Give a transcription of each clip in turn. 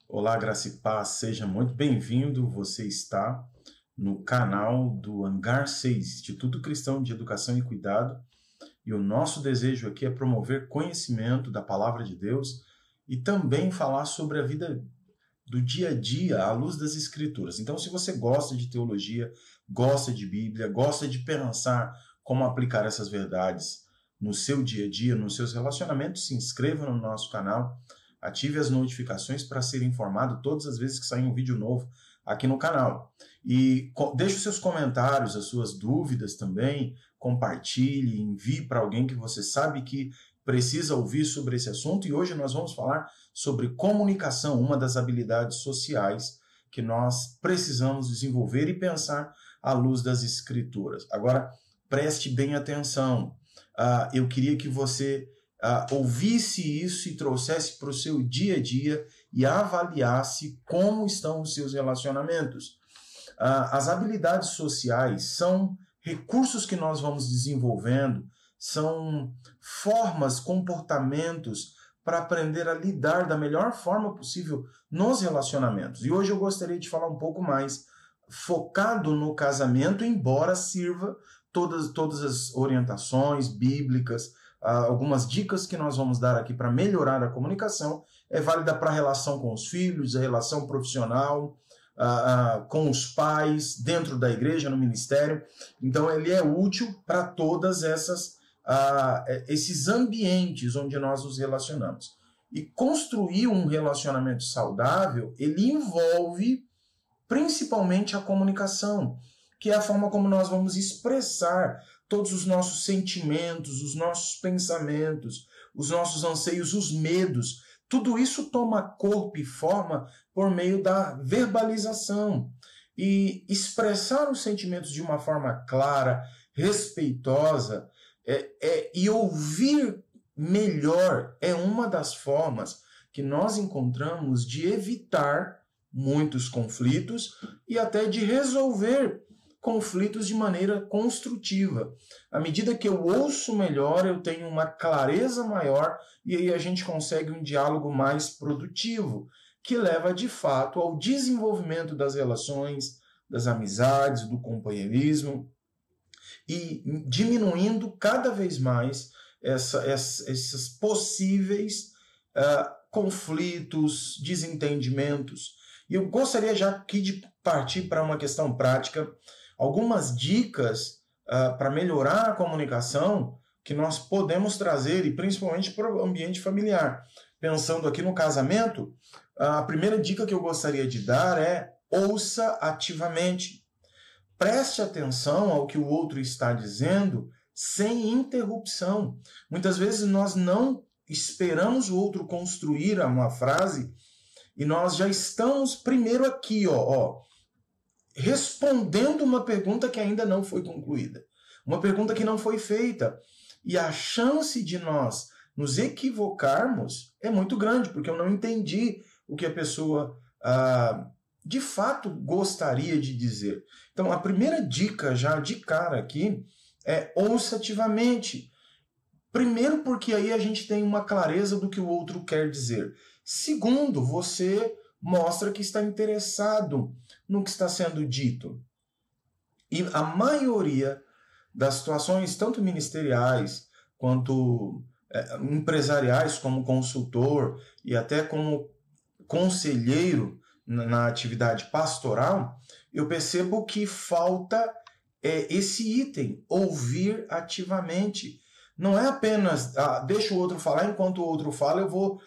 Olá, graça e paz, seja muito bem-vindo. Você está no canal do Hangar 6, Instituto Cristão de Educação e Cuidado, e o nosso desejo aqui é promover conhecimento da Palavra de Deus e também falar sobre a vida do dia a dia à luz das Escrituras. Então, se você gosta de teologia, gosta de Bíblia, gosta de pensar como aplicar essas verdades no seu dia a dia, nos seus relacionamentos, se inscreva no nosso canal. Ative as notificações para ser informado todas as vezes que sair um vídeo novo aqui no canal. E deixe os seus comentários, as suas dúvidas também, compartilhe, envie para alguém que você sabe que precisa ouvir sobre esse assunto. E hoje nós vamos falar sobre comunicação, uma das habilidades sociais que nós precisamos desenvolver e pensar à luz das Escrituras. Agora, preste bem atenção. Eu queria que você ouvisse isso e trouxesse para o seu dia a dia e avaliasse como estão os seus relacionamentos. As habilidades sociais são recursos que nós vamos desenvolvendo, são formas, comportamentos para aprender a lidar da melhor forma possível nos relacionamentos. E hoje eu gostaria de falar um pouco mais focado no casamento, embora sirva todas as orientações bíblicas, algumas dicas que nós vamos dar aqui para melhorar a comunicação, é válida para a relação com os filhos, a relação profissional, com os pais, dentro da igreja, no ministério. Então, ele é útil para todas esses ambientes onde nós nos relacionamos. E construir um relacionamento saudável, ele envolve principalmente a comunicação, que é a forma como nós vamos expressar todos os nossos sentimentos, os nossos pensamentos, os nossos anseios, os medos. Tudo isso toma corpo e forma por meio da verbalização. E expressar os sentimentos de uma forma clara, respeitosa, e ouvir melhor é uma das formas que nós encontramos de evitar muitos conflitos e até de resolver conflitos de maneira construtiva. À medida que eu ouço melhor, eu tenho uma clareza maior e aí a gente consegue um diálogo mais produtivo, que leva de fato ao desenvolvimento das relações, das amizades, do companheirismo e diminuindo cada vez mais esses possíveis conflitos, desentendimentos. E eu gostaria já aqui de partir para uma questão prática, algumas dicas para melhorar a comunicação que nós podemos trazer, e principalmente para o ambiente familiar. Pensando aqui no casamento, a primeira dica que eu gostaria de dar é ouça ativamente. Preste atenção ao que o outro está dizendo sem interrupção. Muitas vezes nós não esperamos o outro construir uma frase e nós já estamos primeiro aqui, respondendo uma pergunta que ainda não foi concluída, uma pergunta que não foi feita. E a chance de nós nos equivocarmos é muito grande, porque eu não entendi o que a pessoa de fato gostaria de dizer. Então, a primeira dica já de cara aqui é ouça ativamente. Primeiro, porque aí a gente tem uma clareza do que o outro quer dizer. Segundo, você mostra que está interessado no que está sendo dito. E a maioria das situações, tanto ministeriais quanto empresariais, como consultor e até como conselheiro na atividade pastoral, eu percebo que falta esse item, ouvir ativamente. Não é apenas, deixa o outro falar, enquanto o outro fala, eu vou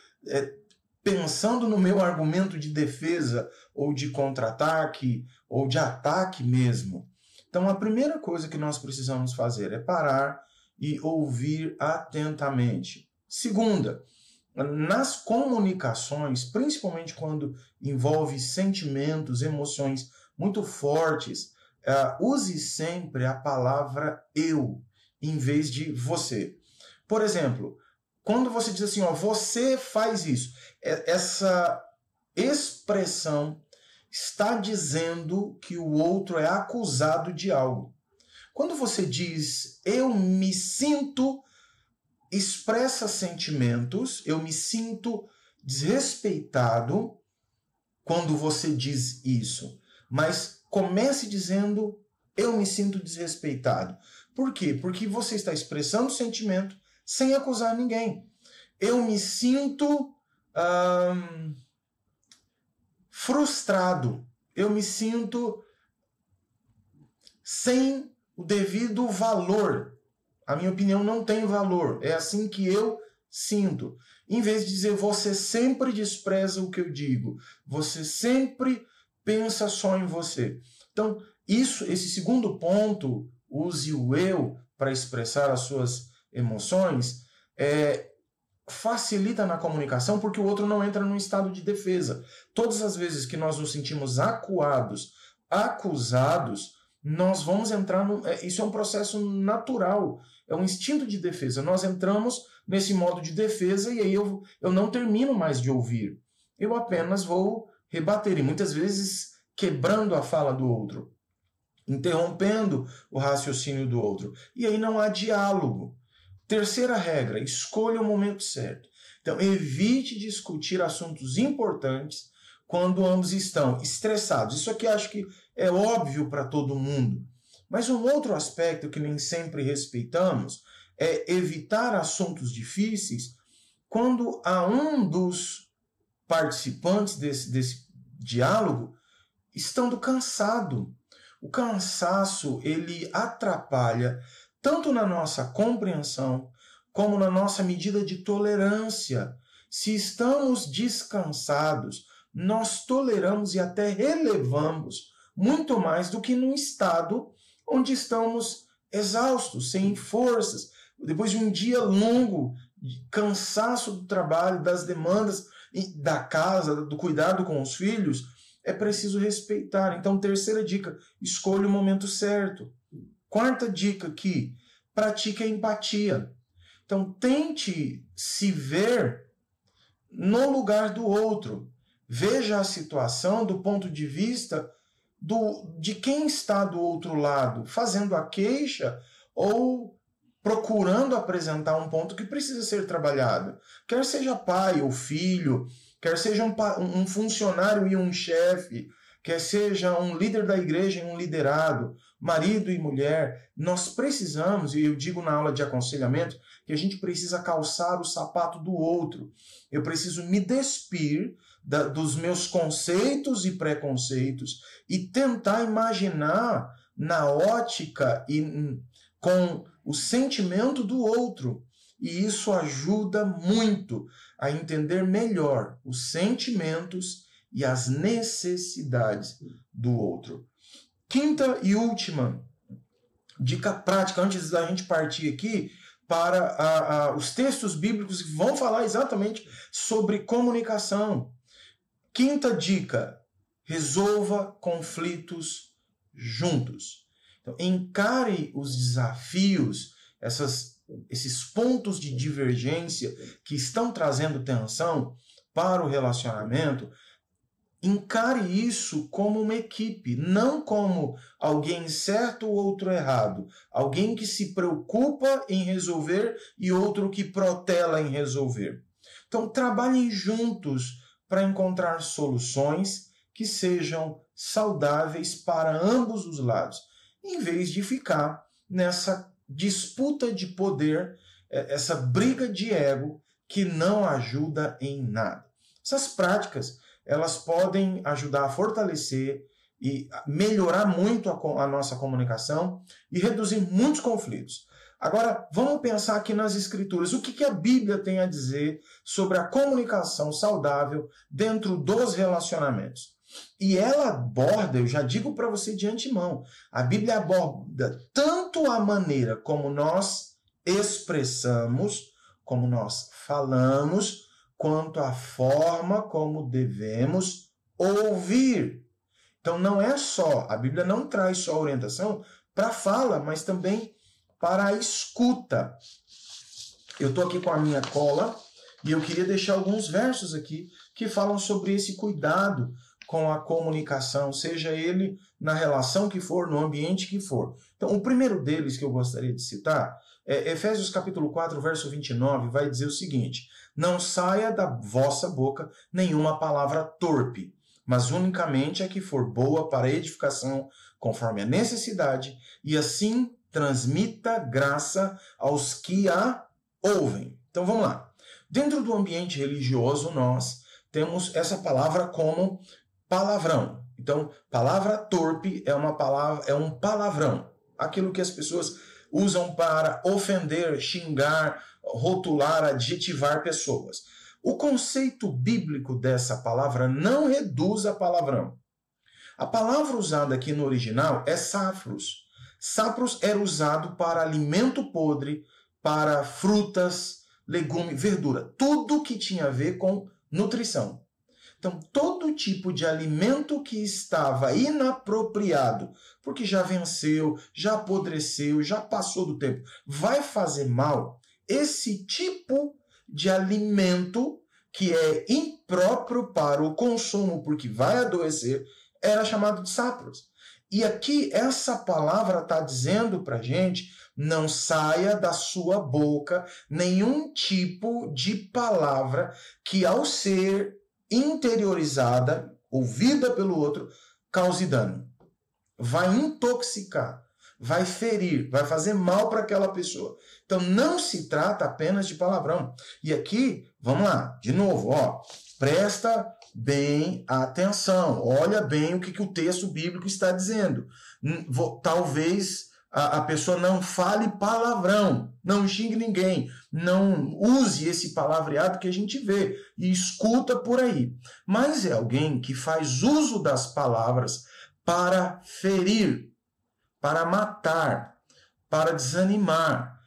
pensando no meu argumento de defesa, ou de contra-ataque, ou de ataque mesmo. Então, a primeira coisa que nós precisamos fazer é parar e ouvir atentamente. Segunda, nas comunicações, principalmente quando envolve sentimentos, emoções muito fortes, use sempre a palavra eu, em vez de você. Por exemplo, quando você diz assim, você faz isso, essa expressão está dizendo que o outro é acusado de algo. Quando você diz, eu me sinto, expressa sentimentos, eu me sinto desrespeitado, quando você diz isso, mas comece dizendo: eu me sinto desrespeitado. Por quê? Porque você está expressando sentimento sem acusar ninguém. Eu me sinto frustrado. Eu me sinto sem o devido valor. A minha opinião não tem valor. É assim que eu sinto. Em vez de dizer: você sempre despreza o que eu digo, você sempre pensa só em você. Então, esse segundo ponto, use o eu para expressar as suas emoções, facilita na comunicação, porque o outro não entra num estado de defesa. Todas as vezes que nós nos sentimos acuados, acusados, nós vamos entrar isso é um processo natural, é um instinto de defesa. Nós entramos nesse modo de defesa e aí eu não termino mais de ouvir. Eu apenas vou rebater, e muitas vezes quebrando a fala do outro, interrompendo o raciocínio do outro. E aí não há diálogo. Terceira regra: escolha o momento certo. Então, evite discutir assuntos importantes quando ambos estão estressados. Isso aqui acho que é óbvio para todo mundo. Mas um outro aspecto que nem sempre respeitamos é evitar assuntos difíceis quando há um dos participantes desse diálogo estando cansado. O cansaço, ele atrapalha tanto na nossa compreensão como na nossa medida de tolerância. Se estamos descansados, nós toleramos e até relevamos muito mais do que num estado onde estamos exaustos, sem forças, depois de um dia longo, de cansaço do trabalho, das demandas da casa, do cuidado com os filhos. É preciso respeitar. Então, terceira dica: escolha o momento certo. Quarta dica aqui: pratique a empatia. Então, tente se ver no lugar do outro. Veja a situação do ponto de vista de quem está do outro lado, fazendo a queixa ou procurando apresentar um ponto que precisa ser trabalhado. Quer seja pai ou filho, quer seja um funcionário e um chefe, quer seja um líder da igreja e um liderado, marido e mulher, nós precisamos, e eu digo na aula de aconselhamento, que a gente precisa calçar o sapato do outro. Eu preciso me despir dos meus conceitos e preconceitos e tentar imaginar na ótica e com o sentimento do outro. E isso ajuda muito a entender melhor os sentimentos e as necessidades do outro. Quinta e última dica prática, antes da gente partir aqui para os textos bíblicos que vão falar exatamente sobre comunicação. Quinta dica: resolva conflitos juntos. Então, encare os desafios, esses pontos de divergência que estão trazendo tensão para o relacionamento. Encare isso como uma equipe, não como alguém certo ou outro errado. Alguém que se preocupa em resolver e outro que protela em resolver. Então, trabalhem juntos para encontrar soluções que sejam saudáveis para ambos os lados, em vez de ficar nessa disputa de poder, essa briga de ego que não ajuda em nada. Essas práticas, elas podem ajudar a fortalecer e melhorar muito a nossa comunicação e reduzir muitos conflitos. Agora, vamos pensar aqui nas Escrituras. O que a Bíblia tem a dizer sobre a comunicação saudável dentro dos relacionamentos? E ela aborda, eu já digo para você de antemão, a Bíblia aborda tanto a maneira como nós expressamos, como nós falamos, quanto a forma como devemos ouvir. Então não é só, a Bíblia não traz só orientação para a fala, mas também para a escuta. Eu estou aqui com a minha cola e eu queria deixar alguns versos aqui que falam sobre esse cuidado com a comunicação, seja ele na relação que for, no ambiente que for. Então, o primeiro deles que eu gostaria de citar é Efésios capítulo 4, verso 29, vai dizer o seguinte: não saia da vossa boca nenhuma palavra torpe, mas unicamente a que for boa para edificação, conforme a necessidade, e assim transmita graça aos que a ouvem. Então vamos lá. Dentro do ambiente religioso, nós temos essa palavra como palavrão. Então, palavra torpe é um palavrão. Aquilo que as pessoas usam para ofender, xingar, rotular, adjetivar pessoas. O conceito bíblico dessa palavra não reduz a palavrão. A palavra usada aqui no original é sapros. Sapros era usado para alimento podre, para frutas, legumes, verdura, tudo que tinha a ver com nutrição. Então, todo tipo de alimento que estava inapropriado, porque já venceu, já apodreceu, já passou do tempo, vai fazer mal, esse tipo de alimento que é impróprio para o consumo, porque vai adoecer, era chamado de sapros. E aqui essa palavra está dizendo para a gente, não saia da sua boca nenhum tipo de palavra que ao ser interiorizada, ouvida pelo outro, cause dano. Vai intoxicar, vai ferir, vai fazer mal para aquela pessoa. Então não se trata apenas de palavrão. E aqui, vamos lá, de novo, presta bem atenção, olha bem o que o texto bíblico está dizendo. Talvez a pessoa não fale palavrão, não xingue ninguém, não use esse palavreado que a gente vê e escuta por aí. Mas é alguém que faz uso das palavras para ferir, para matar, para desanimar.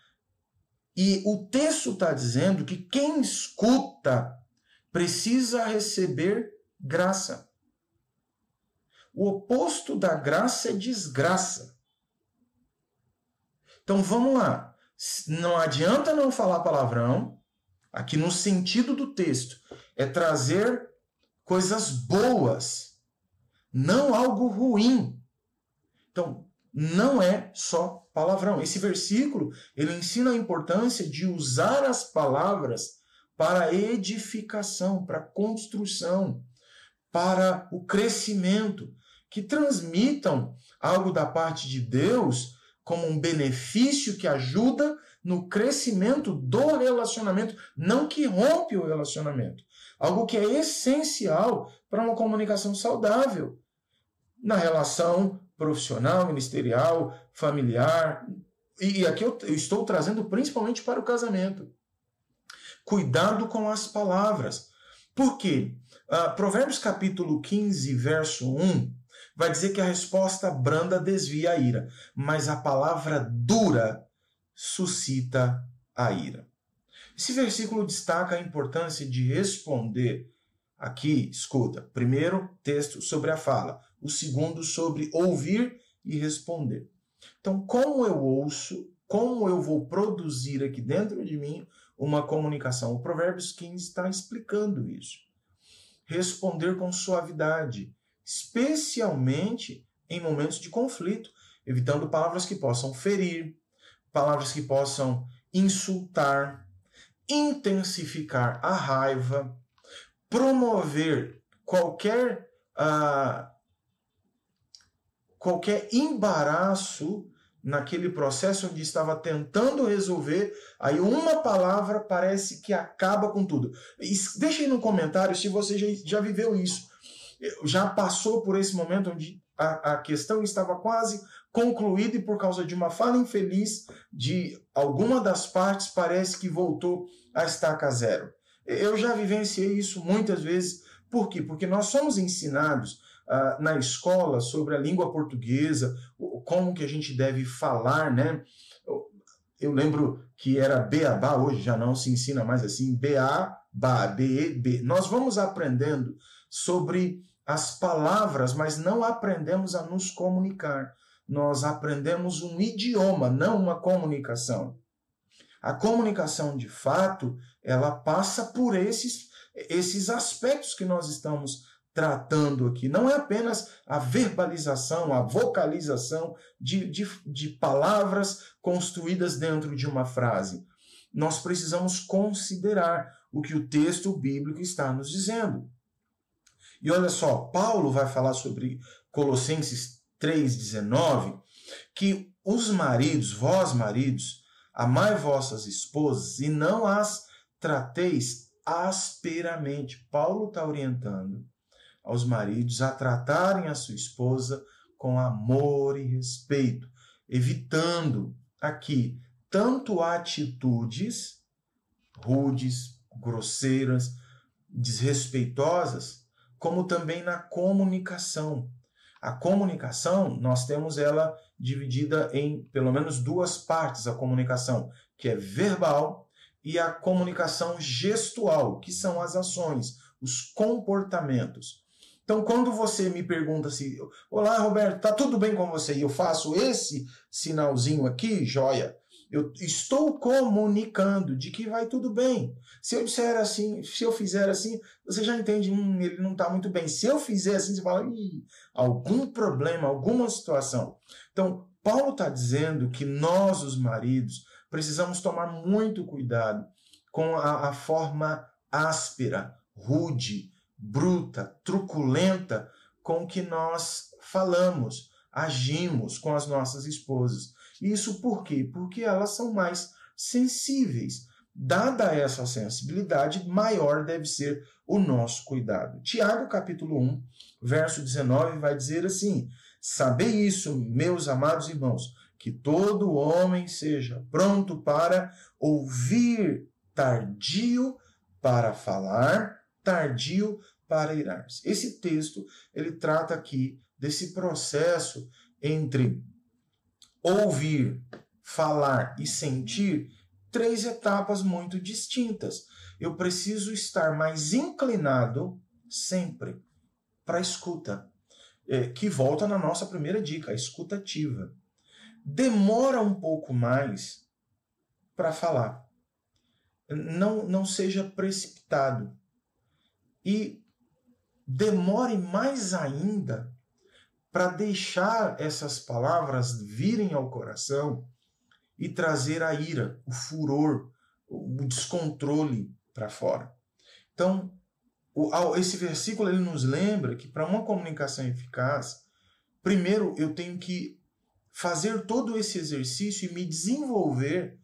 E o texto está dizendo que quem escuta precisa receber graça. O oposto da graça é desgraça. Então vamos lá. Não adianta não falar palavrão. Aqui no sentido do texto é trazer coisas boas, não algo ruim. Então não é só palavrão. Esse versículo ele ensina a importância de usar as palavras para edificação, para construção, para o crescimento, que transmitam algo da parte de Deus como um benefício que ajuda no crescimento do relacionamento, não que rompe o relacionamento. Algo que é essencial para uma comunicação saudável na relação profissional, ministerial, familiar. E aqui eu estou trazendo principalmente para o casamento. Cuidado com as palavras. Por quê? Provérbios capítulo 15, verso 1, vai dizer que a resposta branda desvia a ira, mas a palavra dura suscita a ira. Esse versículo destaca a importância de responder. Aqui, escuta, primeiro texto sobre a fala, o segundo sobre ouvir e responder. Então, como eu ouço, como eu vou produzir aqui dentro de mim uma comunicação? O Provérbios 15 está explicando isso. Responder com suavidade, especialmente em momentos de conflito, evitando palavras que possam ferir, palavras que possam insultar, intensificar a raiva, promover qualquer embaraço naquele processo onde estava tentando resolver, aí uma palavra parece que acaba com tudo. Deixa aí no comentário se você já viveu isso. Já passou por esse momento onde a questão estava quase concluída e por causa de uma fala infeliz de alguma das partes parece que voltou a estaca zero. Eu já vivenciei isso muitas vezes. Por quê? Porque nós somos ensinados na escola sobre a língua portuguesa, como que a gente deve falar, né? Eu lembro que era beabá, hoje já não se ensina mais assim, beabá, B-E-B. Nós vamos aprendendo sobre as palavras, mas não aprendemos a nos comunicar. Nós aprendemos um idioma, não uma comunicação. A comunicação, de fato, ela passa por esses aspectos que nós estamos tratando aqui. Não é apenas a verbalização, a vocalização de palavras construídas dentro de uma frase. Nós precisamos considerar o que o texto bíblico está nos dizendo. E olha só, Paulo vai falar sobre Colossenses 3,19, que os maridos, vós maridos, amai vossas esposas e não as trateis asperamente. Paulo está orientando aos maridos a tratarem a sua esposa com amor e respeito, evitando aqui tanto atitudes rudes, grosseiras, desrespeitosas, como também na comunicação. A comunicação, nós temos ela dividida em pelo menos duas partes, a comunicação que é verbal e a comunicação gestual, que são as ações, os comportamentos. Então, quando você me pergunta assim, olá, Roberto, tá tudo bem com você? E eu faço esse sinalzinho aqui, joia, eu estou comunicando de que vai tudo bem. Se eu disser assim, se eu fizer assim, você já entende, ele não está muito bem. Se eu fizer assim, você fala, algum problema, alguma situação. Então, Paulo está dizendo que nós, os maridos, precisamos tomar muito cuidado com a forma áspera, rude, bruta, truculenta com que nós falamos, agimos com as nossas esposas. Isso por quê? Porque elas são mais sensíveis. Dada essa sensibilidade, maior deve ser o nosso cuidado. Tiago, capítulo 1, verso 19, vai dizer assim: sabei isso, meus amados irmãos, que todo homem seja pronto para ouvir, tardio para falar, tardio para irar-se. Esse texto, ele trata aqui desse processo entre ouvir, falar e sentir, três etapas muito distintas. Eu preciso estar mais inclinado sempre para a escuta, que volta na nossa primeira dica, a escuta ativa. Demora um pouco mais para falar. Não seja precipitado. E demore mais ainda para deixar essas palavras virem ao coração e trazer a ira, o furor, o descontrole para fora. Então, esse versículo ele nos lembra que para uma comunicação eficaz, primeiro eu tenho que fazer todo esse exercício e me desenvolver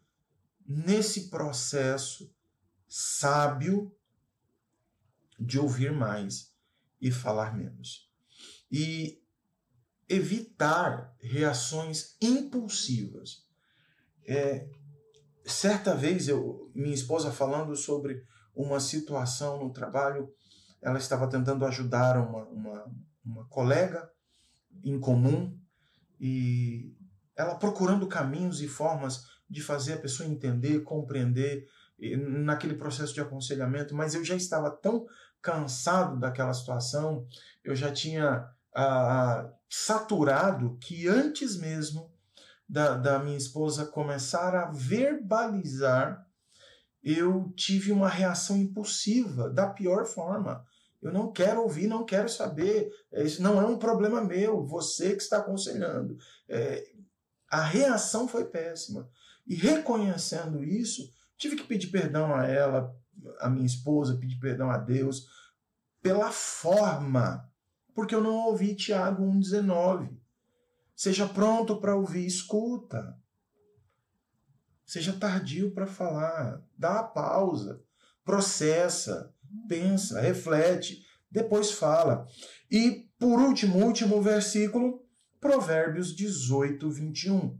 nesse processo sábio de ouvir mais e falar menos. E evitar reações impulsivas. Certa vez, minha esposa falando sobre uma situação no trabalho, ela estava tentando ajudar uma colega em comum e ela procurando caminhos e formas de fazer a pessoa entender, compreender naquele processo de aconselhamento, mas eu já estava tão cansado daquela situação, eu já tinha saturado que antes mesmo da minha esposa começar a verbalizar, eu tive uma reação impulsiva, da pior forma. Eu não quero ouvir, não quero saber, isso não é um problema meu, você que está aconselhando. A reação foi péssima. E reconhecendo isso, tive que pedir perdão a ela, a minha esposa, pedir perdão a Deus, pela forma, porque eu não ouvi Tiago 1,19. Seja pronto para ouvir, escuta. Seja tardio para falar, dá a pausa, processa, pensa, reflete, depois fala. E, por último versículo, Provérbios 18, 21.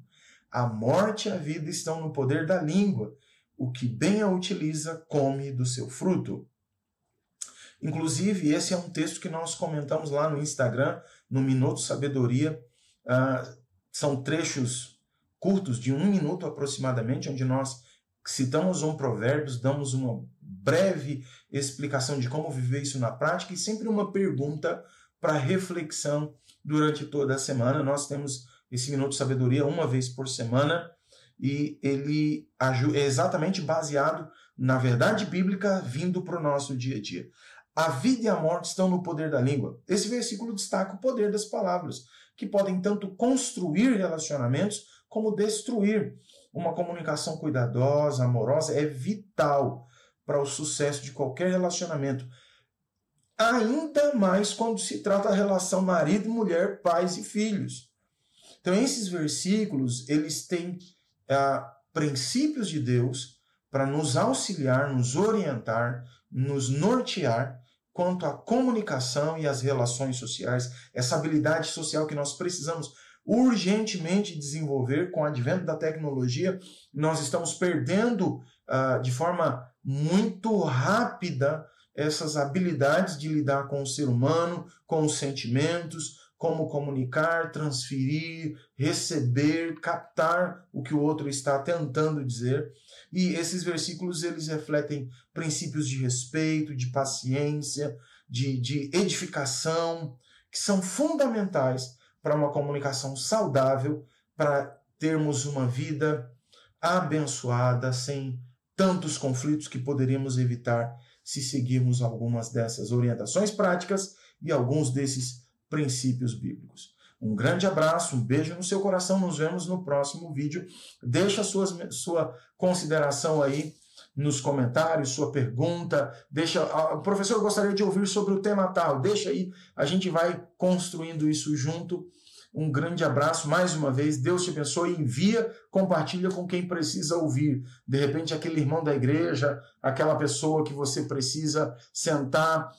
A morte e a vida estão no poder da língua. O que bem a utiliza, come do seu fruto. Inclusive, esse é um texto que nós comentamos lá no Instagram, no Minuto Sabedoria. São trechos curtos, de 1 minuto aproximadamente, onde nós citamos um provérbio, damos uma breve explicação de como viver isso na prática e sempre uma pergunta para reflexão durante toda a semana. Nós temos esse Minuto Sabedoria uma vez por semana e ele é exatamente baseado na verdade bíblica vindo para o nosso dia a dia. A vida e a morte estão no poder da língua. Esse versículo destaca o poder das palavras, que podem tanto construir relacionamentos como destruir. Uma comunicação cuidadosa, amorosa, é vital para o sucesso de qualquer relacionamento. ainda mais quando se trata da relação marido, mulher, pais e filhos. Então, esses versículos, eles têm princípios de Deus para nos auxiliar, nos orientar, nos nortear quanto à comunicação e às relações sociais, essa habilidade social que nós precisamos urgentemente desenvolver com o advento da tecnologia. Nós estamos perdendo de forma muito rápida essas habilidades de lidar com o ser humano, com os sentimentos, como comunicar, transferir, receber, captar o que o outro está tentando dizer. E esses versículos, eles refletem princípios de respeito, de paciência, de edificação, que são fundamentais para uma comunicação saudável, para termos uma vida abençoada, sem tantos conflitos que poderíamos evitar se seguirmos algumas dessas orientações práticas e alguns desses princípios bíblicos. Um grande abraço, um beijo no seu coração, nos vemos no próximo vídeo. Deixa sua consideração aí nos comentários, sua pergunta, professor, eu gostaria de ouvir sobre o tema tal, deixa aí, a gente vai construindo isso junto. Um grande abraço, mais uma vez, Deus te abençoe, envia, compartilha com quem precisa ouvir. De repente, aquele irmão da igreja, aquela pessoa que você precisa sentar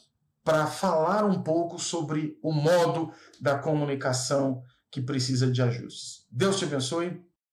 para falar um pouco sobre o modo da comunicação que precisa de ajustes. Deus te abençoe.